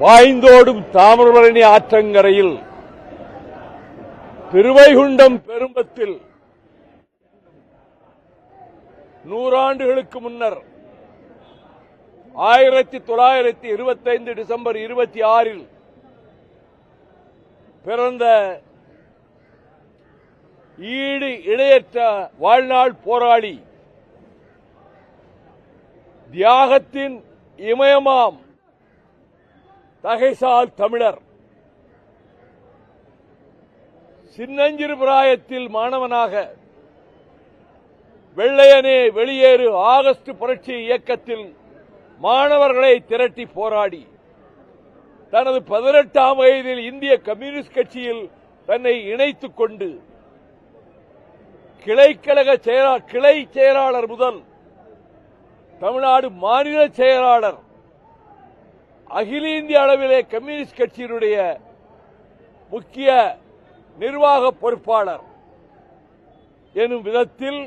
பாய்ந்தோடும் தாமிரபரணி ஆற்றங்கரையில் திருவைகுண்டம் பெரும்பத்தில் 100 ஆண்டுகளுக்கு முன்னர் 1925 டிசம்பர் 26 பிறந்த ஈடு இணையற்ற வாழ்நாள் போராளி, தியாகத்தின் இமயமாம் தகைசால் தமிழர், சின்னஞ்சிறு பிராயத்தில் மாணவனாக வெள்ளையனே வெளியேறு ஆகஸ்ட் புரட்சி இயக்கத்தில் மாணவர்களை திரட்டி போராடி தனது 18ஆம் வயதில் இந்திய கம்யூனிஸ்ட் கட்சியில் தன்னை இணைத்துக் கொண்டு கிளை செயலாளர் முதல் தமிழ்நாடு மாநில செயலாளர், அகில இந்திய அளவிலே கம்யூனிஸ்ட் கட்சியினுடைய முக்கிய நிர்வாக பொறுப்பாளர் எனும் விதத்தில்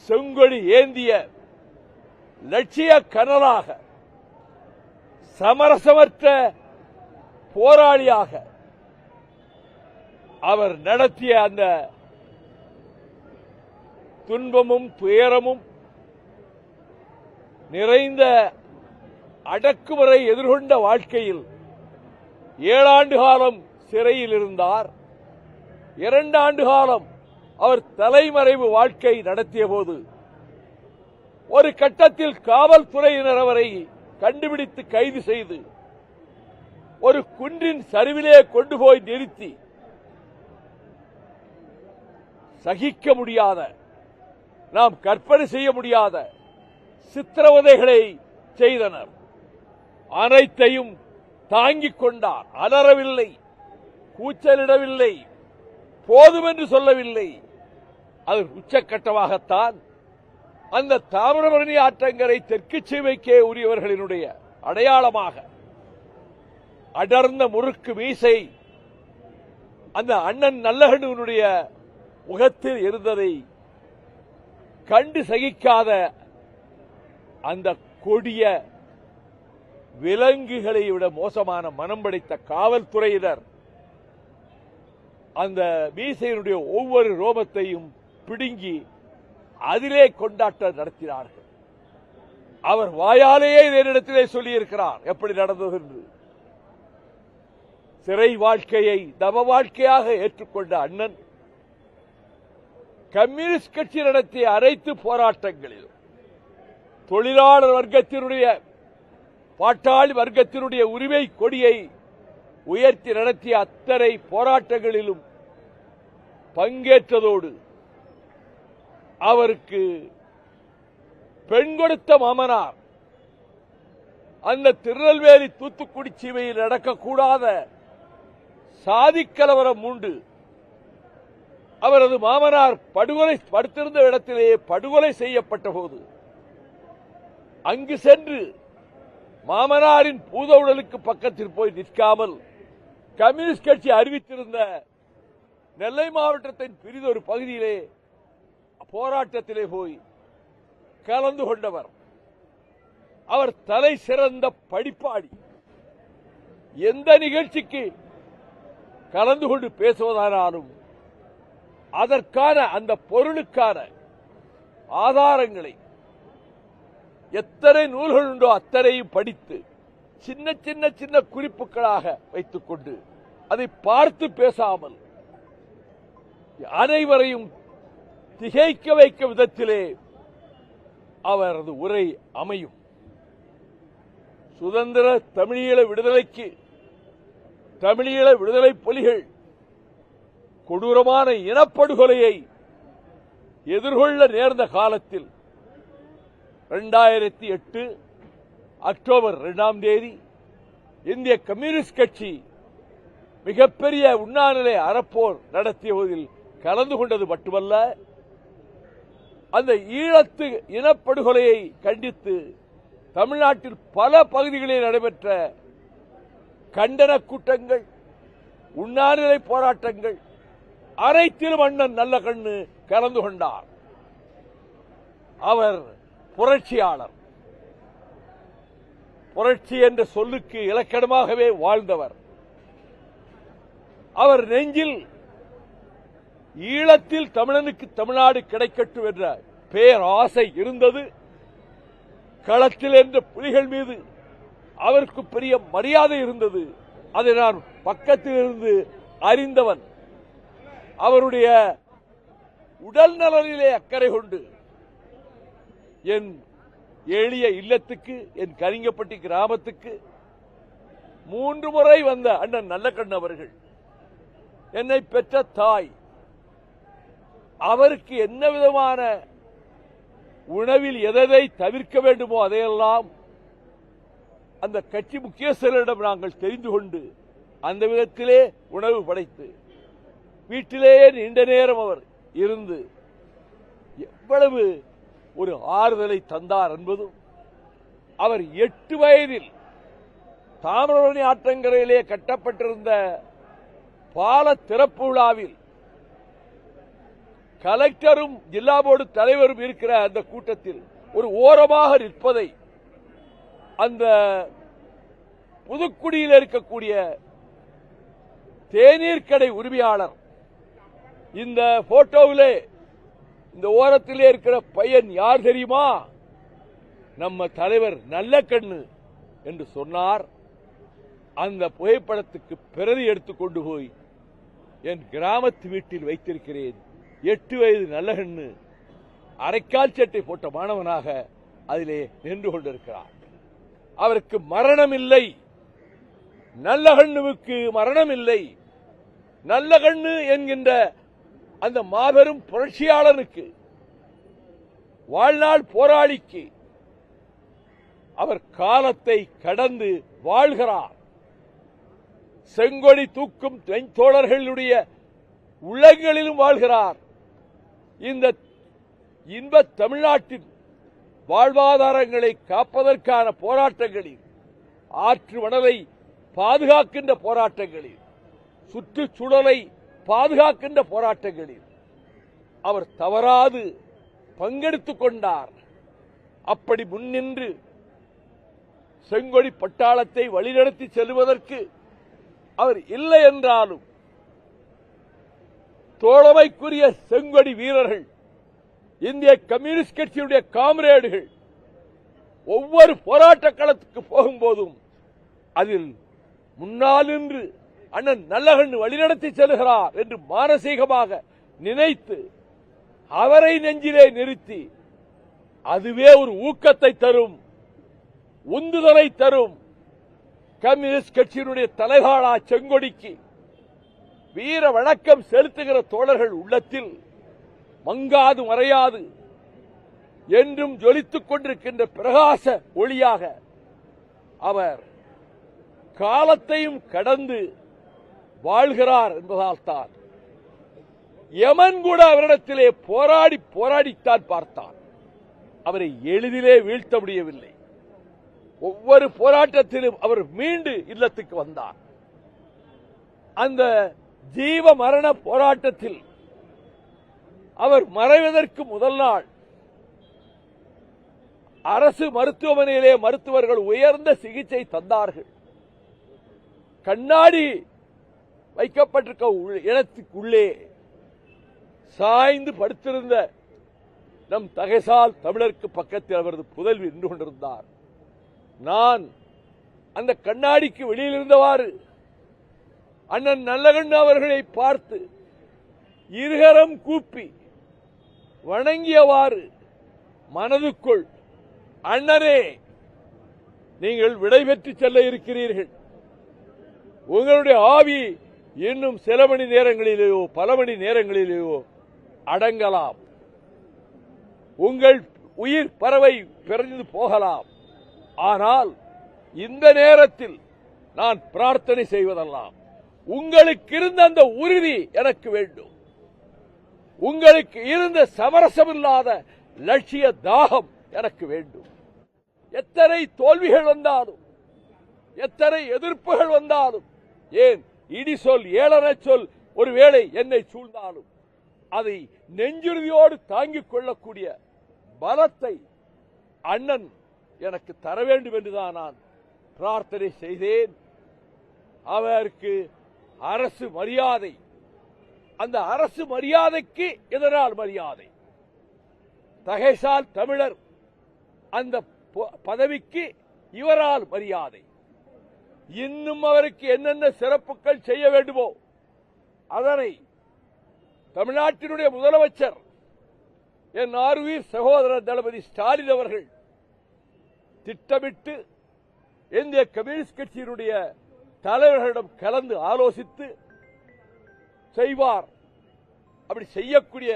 செங்கொடி ஏந்திய லட்சிய கனலாக, சமரசமற்ற போராளியாக அவர் நடத்திய அந்த துன்பமும் துயரமும் நிறைந்த அடக்குமுறை எதிர்கொண்ட வாழ்க்கையில் 7 ஆண்டு காலம் சிறையில் இருந்தார். 2 ஆண்டு காலம் அவர் தலைமறைவு வாழ்க்கை நடத்திய போது ஒரு கட்டத்தில் காவல்துறையினர் அவரை கண்டுபிடித்து கைது செய்து ஒரு குன்றின் சரிவிலே கொண்டு போய் நிறுத்தி சகிக்க முடியாத, நாம் கற்பனை செய்ய முடியாத சித்திரவதைகளை செய்தனர். அனைத்தையும் தாங்கிக் கொண்டார். அலறவில்லை, கூச்சலிடவில்லை, போதும் என்று சொல்லவில்லை. அது உச்சக்கட்டமாகத்தான் அந்த தாமிரபரணி ஆற்றங்கரை தெற்கு சீமைக்கே உரியவர்களினுடைய அடையாளமாக அடர்ந்த முறுக்கு மீசை அந்த அண்ணன் நல்லகண்ணுவனுடைய முகத்தில் இருந்ததை கண்டு சகிக்காத அந்த கொடிய விலங்குகளை விட மோசமான மனம் படைத்த காவல்துறையினர் அந்த மீசையினுடைய ஒவ்வொரு ரோமத்தையும் பிடுங்கி அதிலே கொண்டாட்டம் நடத்தினார்கள். அவர் வாயாலேயே இதனிடத்திலே சொல்லியிருக்கிறார் எப்படி நடந்தது என்று. சிறை வாழ்க்கையை தவ வாழ்க்கையாக ஏற்றுக்கொண்ட அண்ணன் கம்யூனிஸ்ட் கட்சி நடத்திய அனைத்து போராட்டங்களிலும் தொழிலாளர் வர்க்கத்தினுடைய, பாட்டாளி வர்க்கத்தினுடைய உரிமை கொடியை உயர்த்தி நடத்திய அத்தனை போராட்டங்களிலும் பங்கேற்றதோடு அவருக்கு பெண் கொடுத்த மாமனார் அந்த திருநெல்வேலி தூத்துக்குடி சீமையில் நடக்கக்கூடாத சாதிக்கலவரம் உண்டு. அவரது மாமனார் படுகொலை படுத்திருந்த இடத்திலேயே படுகொலை செய்யப்பட்ட போது அங்கு சென்று மாமனாரின் பூத உடலுக்கு பக்கத்தில் போய் நிற்காமல் கம்யூனிஸ்ட் கட்சி அறிவித்திருந்த நெல்லை மாவட்டத்தின் பிரிதொரு பகுதியிலே போராட்டத்திலே போய் கலந்து கொண்டவர். அவர் தலை சிறந்த படிப்பாளி. எந்த நிகழ்ச்சிக்கு கலந்து கொண்டு பேசுவதானாலும் அதற்கான அந்த பொருளுக்கான ஆதாரங்களை எத்தனை நூல்கள் உண்டோ அத்தனையும் படித்து சின்ன சின்ன சின்ன குறிப்புகளாக வைத்துக் கொண்டு அதை பார்த்து பேசாமல் அனைவரையும் திகைக்க வைக்க விதத்திலே அவரது உரை அமையும். சுதந்திர தமிழீழ விடுதலைக்கு தமிழீழ விடுதலை புலிகள் கொடூரமான இனப்படுகொலையை எதிர்கொள்ள நேர்ந்த காலத்தில் 2008 அக்டோபர் 2ஆம் தேதி இந்திய கம்யூனிஸ்ட் கட்சி மிகப்பெரிய உண்ணாநிலை அறப்போர் நடத்தியதில் கலந்து கொண்டது மட்டுமல்ல, அந்த ஈழத்து இனப்படுகொலையை கண்டித்து தமிழ்நாட்டில் பல பகுதிகளில் நடைபெற்ற கண்டன கூட்டங்கள், உண்ணாநிலை போராட்டங்கள் அனைத்திலும் அண்ணன் நல்லகண்ணு கலந்து கொண்டார். அவர் புரட்சியாளர். புரட்சி என்ற சொல்லுக்கு இலக்கணமாகவே வாழ்ந்தவர். அவர் நெஞ்சில் ஈழத்தில் தமிழனுக்கு தமிழ்நாடு கிடைக்கட்டும் என்ற பேராசை இருந்தது. களத்தில் என்ற புலிகள் மீது அவருக்கு பெரிய மரியாதை இருந்தது. அதை நான் பக்கத்தில் இருந்து அறிந்தவன். அவருடைய உடல் நலனிலே அக்கறை கொண்டு என் எளிய இல்லத்துக்கு, என் கரிங்கப்பட்டி கிராமத்துக்கு 3 முறை வந்த அண்ணன் நல்லக்கண்ணு அவர்கள், என்னை பெற்ற தாய், அவருக்கு என்ன விதமான உணவில் எதை தவிர்க்க வேண்டுமோ அதையெல்லாம் அந்த கட்சி முக்கியஸ்தரிடம் நாங்கள் தெரிந்து கொண்டு அந்த விதத்திலே உணவு படைத்து வீட்டிலேயே நீண்ட நேரம் அவர் இருந்து எவ்வளவு ஒரு ஆறுதலை தந்தார் என்பதும், அவர் 8 வயதில் தாமிரபரணி ஆற்றங்கரையிலே கட்டப்பட்டிருந்த பால திறப்பு விழாவில் கலெக்டரும் ஜில்லா போர்டு தலைவரும் இருக்கிற அந்த கூட்டத்தில் ஒரு ஓரமாக நிற்பதை அந்த புதுக்குடியில் இருக்கக்கூடிய தேநீர் கடை உரிமையாளர், இந்த போட்டோவிலே இந்த ஓரத்திலே இருக்கிற பையன் யார் தெரியுமா? நம்ம தலைவர் நல்லக்கண்ணு என்று சொன்னார். அந்த புகைப்படத்துக்கு பிரதி எடுத்துக்கொண்டு போய் என் கிராமத்து வீட்டில் வைத்திருக்கிறேன். 8 வயது நல்லகண்ணு அரைக்கால் சட்டை போட்ட மாணவனாக அதிலே நின்று கொண்டிருக்கிறார். அவருக்கு மரணம் இல்லை, நல்லகண்ணுவுக்கு மரணம் இல்லை. நல்லகண்ணு என்கின்ற அந்த மாபெரும் புரட்சியாளனுக்கு, வாழ்நாள் போராளிக்கு அவர் காலத்தை கடந்து வாழ்கிறார். செங்கொடி தூக்கும் தோழர்களுடைய உள்ளங்களிலும் வாழ்கிறார். இந்த இன்ப தமிழ்நாட்டின் வாழ்வாதாரங்களை காப்பதற்கான போராட்டங்களில், ஆற்று மணலை பாதுகாக்கின்ற போராட்டங்களில், சுற்றுச்சூழலை பாதுகாக்கின்ற போராட்டங்களில் அவர் தவறாது பங்கெடுத்துக் கொண்டார். அப்படி முன்னின்று செங்கொடி பட்டாளத்தை வழிநடத்தி செல்வதற்கு அவர் இல்லை என்றாலும் தோழமைக்குரிய செங்கொடி வீரர்கள், இந்திய கம்யூனிஸ்ட் கட்சியுடைய காம்ரேடுகள் ஒவ்வொரு போராட்ட களத்துக்கு போகும்போதும் அதில் முன்னால் நின்று அண்ணன் நல்லகண்ணு வழிநடத்தி செல்கிறார் என்று மானசீகமாக நினைத்து அவரை நெஞ்சிலே நிறுத்தி, அதுவே ஒரு ஊக்கத்தை தரும், உந்துதலை தரும். கம்யூனிஸ்ட் கட்சியினுடைய தலைகாலா செங்கொடிக்கு வீர வணக்கம் செலுத்துகிற தோழர்கள் உள்ளத்தில் மங்காது மறையாது என்றும் ஜொலித்துக் கொண்டிருக்கின்ற பிரகாச ஒளியாக அவர் காலத்தையும் கடந்து வாழ்கிறார் என்பதால் தான் யமன் கூட அவரிடத்திலே போராடித்தான் பார்த்தான். அவரை எளிதிலே வீழ்த்த முடியவில்லை. ஒவ்வொரு போராட்டத்திலும் அவர் மீண்டு இல்லத்துக்கு வந்தார். அந்த ஜீவ மரண போராட்டத்தில் அவர் மறைவதற்கு முதல் நாள் அரசு மருத்துவமனையிலே மருத்துவர்கள் உயர்ந்த சிகிச்சை தந்தார்கள். கண்ணாடி வைக்கப்பட்டிருக்க இடத்துக்குள்ளே சாய்ந்து படுத்திருந்த நம் தகைசால் தமிழருக்கு பக்கத்தில் அவரது புதல்வி நின்று கொண்டிருந்தார். நான் அந்த கண்ணாடிக்கு வெளியில் இருந்தவாறு அண்ணன் நல்லகண்ணு அவர்களை பார்த்து இருகரம் கூப்பி வணங்கியவாறு மனதுக்குள், அண்ணனே, நீங்கள் விடைபெற்று செல்ல இருக்கிறீர்கள். உங்களுடைய ஆவி இன்னும் சில மணி நேரங்களிலேயோ பல மணி நேரங்களிலேயோ அடங்கலாம். உங்கள் உயிர் பறவை பிறந்து போகலாம். ஆனால் இந்த நேரத்தில் நான் பிரார்த்தனை செய்வதெல்லாம், உங்களுக்கு இருந்த அந்த உறுதி எனக்கு வேண்டும். உங்களுக்கு இருந்த சமரசமில்லாத லட்சிய தாகம் எனக்கு வேண்டும். எத்தனை தோல்விகள் வந்தாலும், எத்தனை எதிர்ப்புகள் வந்தாலும், ஏன் இடி சொல் ஏளன சொல் ஒருவேளை என்னை சூழ்ந்தாலும் அதை நெஞ்சுறுதியோடு தாங்கிக் கொள்ளக்கூடிய பலத்தை அண்ணன் எனக்கு தர வேண்டும் என்றுதான் நான் பிரார்த்தனை செய்தேன். அவருக்கு அரசு மரியாதை, அந்த அரசு மரியாதைக்கு எதனால் மரியாதை? தகைசால் தமிழர் அந்த பதவிக்கு இவரால் மரியாதை. இன்னும் அவருக்கு என்னென்ன சிறப்புகள் செய்ய வேண்டுமோ அதனை தமிழ்நாட்டினுடைய முதலமைச்சர் என் ஆருயிர் சகோதரர் தளபதி ஸ்டாலின் அவர்கள் திட்டமிட்டு இந்திய கம்யூனிஸ்ட் கட்சியினுடைய தலைவர்களிடம் கலந்து ஆலோசித்து செய்வார். அப்படி செய்யக்கூடிய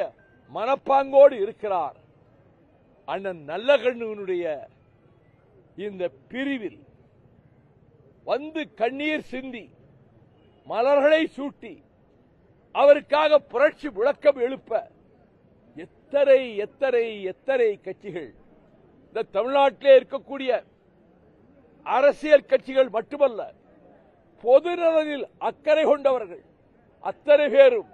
மனப்பாங்கோடு இருக்கிறார். அண்ணன் நல்லகண்ணுவினுடைய இந்த பிரிவில் வந்து கண்ணீர் சிந்தி மலர்களை சூட்டி அவருக்காக புரட்சி முழக்கம் எழுப்ப எத்தனை எத்தனை எத்தனை கட்சிகள், இந்த தமிழ்நாட்டிலே இருக்கக்கூடிய அரசியல் கட்சிகள் மட்டுமல்ல, பொது நலனில் அக்கறை கொண்டவர்கள் அத்தனை பேரும்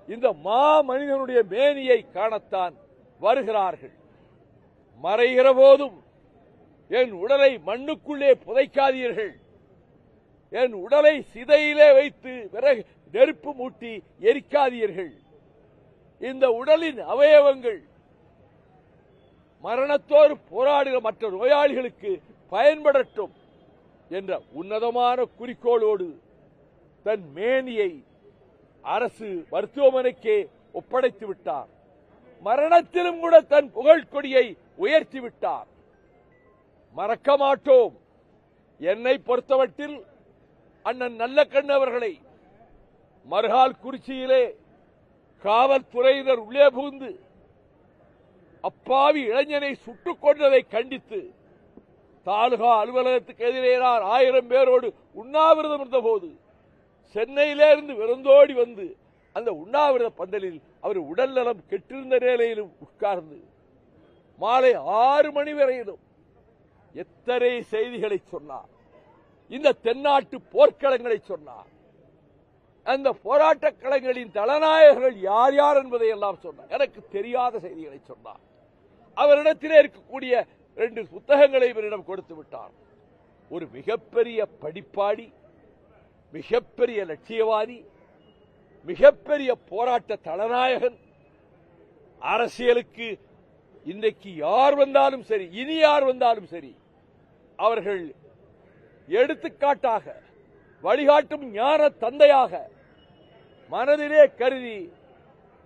இந்த மாமனிதனுடைய மேனியை காணத்தான் வருகிறார்கள். மறைகிற போதும் என் உடலை மண்ணுக்குள்ளே புதைக்காதீர்கள், என் உடலை சிதையிலே வைத்து விறகு நெருப்பு மூட்டி எரிக்காதீர்கள், இந்த உடலின் அவயவங்கள் மரணத்தோடு போராடுகிற மற்ற நோயாளிகளுக்கு பயன்படட்டும் என்ற உன்னதமான குறிக்கோளோடு தன் மேனியை அரசு மருத்துவமனைக்கே ஒப்படைத்து விட்டார். மரணத்திலும் கூட தன் புகழ் கொடியை உயர்த்தி விட்டார். மறக்க மாட்டோம். என்னை பொறுத்தவற்றில் அண்ணன் நல்லகண்ணு அவர்களை மறுகால் குறிச்சியிலே காவல்துறையினர் உள்ளே புகுந்து அப்பாவி இளைஞனை சுட்டுக் கொண்டதை கண்டித்து தாலுகா அலுவலகத்துக்கு எதிரே 1000 பேரோடு உண்ணாவிரதம் இருந்தபோது சென்னையிலிருந்து விருந்தோடி வந்து அந்த உண்ணாவிரத பந்தலில் அவர் உடல் நலம் கெட்டிருந்த நிலையிலும் உட்கார்ந்து மாலை 6 மணி வரையிலும் எத்தனை செய்திகளை சொன்னார். இந்த தென்னாட்டு போர்க்களங்களை சொன்னார். அந்த போராட்ட களங்களின் தலைநாயகர்கள் யார் யார் என்பதை எல்லாம் சொன்னார். எனக்கு தெரியாத செய்திகளை சொன்னார். அவரிடத்திலே இருக்கக்கூடிய 2 புத்தகங்களை இவரிடம் கொடுத்து விட்டார். ஒரு மிகப்பெரிய படிப்பாடி, மிகப்பெரிய லட்சியவாதி, மிகப்பெரிய போராட்ட தலைநாயகன். அரசியலுக்கு இன்றைக்கு யார் வந்தாலும் சரி, இனி யார் வந்தாலும் சரி, அவர்கள் எடுத்துக்காட்டாக வழிகாட்டும் ஞான தந்தையாக மனதிலே கருதி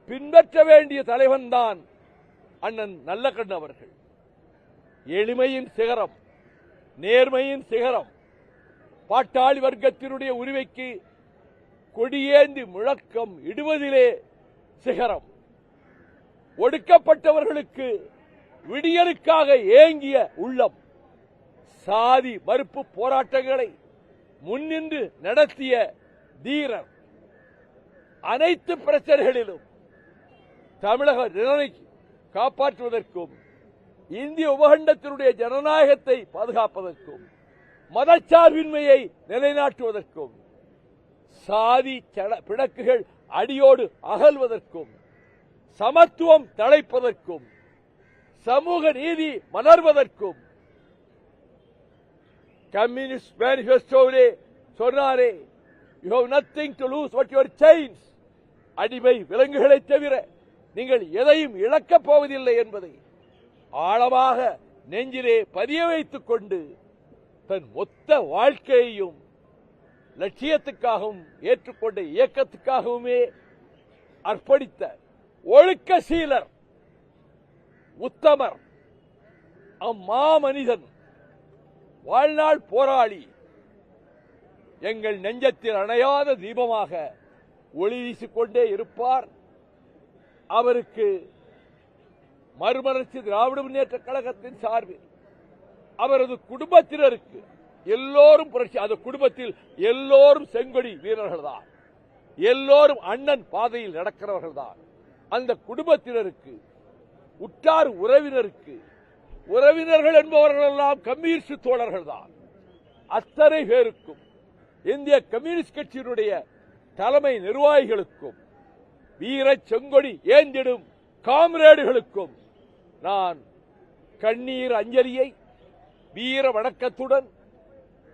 பின்பற்ற வேண்டிய தலைவன் தான் அண்ணன் நல்லகண்ணு அவர்கள். எளிமையின் சிகரம், நேர்மையின் சிகரம், பாட்டாளி வர்க்கத்தினுடைய உரிமைக்கு கொடியேந்தி முழக்கம் இடுவதிலே சிகரம், ஒடுக்கப்பட்டவர்களுக்கு விடியலுக்காக ஏங்கிய உள்ளம், சாதி மறுப்பு போராட்டங்களை முன்னின்று நடத்திய தீரர், அனைத்து பிரச்சனைகளிலும் தமிழக நிலையை காப்பாற்றுவதற்கும் இந்திய உபகண்டத்தினுடைய ஜனநாயகத்தை பாதுகாப்பதற்கும் மதச்சார்பின்மையை நிலைநாட்டுவதற்கும் சாதி பிணக்குகள் அடியோடு அகல்வதற்கும் சமத்துவம் தழைப்பதற்கும் சமூக நீதி மலர்வதற்கும் கம்யூனிஸ்ட் மேனிபெஸ்டோவிலே சொன்னாரே, you have nothing to lose but your chains. அடிமை விலங்குகளை தவிர நீங்கள் எதையும் இழக்கப் போவதில்லை என்பதை ஆழமாக நெஞ்சிலே பதிய வைத்துக் கொண்டு தன் மொத்த வாழ்க்கையையும் லட்சியத்துக்காகவும் ஏற்றுக்கொண்ட இயக்கத்துக்காகவுமே அர்ப்பணித்த ஒழுக்க சீலர், உத்தமர், அம்மாமனிதன், வாழ்நாள் போராளி, எங்கள் நெஞ்சத்தில் அணையாத தீபமாக ஒளி வீசிக்கொண்டே இருப்பார். அவருக்கு மறுமலர்ச்சி திராவிட முன்னேற்ற கழகத்தின் சார்பில் அவரது குடும்பத்தினருக்கு எல்லோரும் புரட்சி, அந்த குடும்பத்தில் எல்லோரும் செங்கொடி வீரர்கள் தான், எல்லோரும் அண்ணன் பாதையில் நடக்கிறவர்கள் தான். அந்த குடும்பத்தினருக்கு, உற்றார் உறவினருக்கு, உறவினர்கள் என்பவர்கள் எல்லாம் கம்யூனிஸ்ட் தோழர்கள் தான். அத்தனை பேருக்கும், இந்திய கம்யூனிஸ்ட் கட்சியினுடைய தலைமை நிர்வாகிகளுக்கும், வீர செங்கொடி ஏந்திடும் காம்ரேடுகளுக்கும் நான் கண்ணீர் அஞ்சலியை வீர வணக்கத்துடன்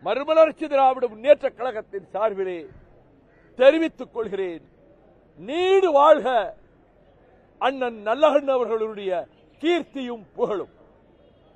மறுமலர்ச்சி திராவிட முன்னேற்ற கழகத்தின் சார்பிலே தெரிவித்துக் கொள்கிறேன். நீடு வாழ்க அண்ணன் நல்லகண்ணு அவர்களுடைய கீர்த்தியும் புகழும்.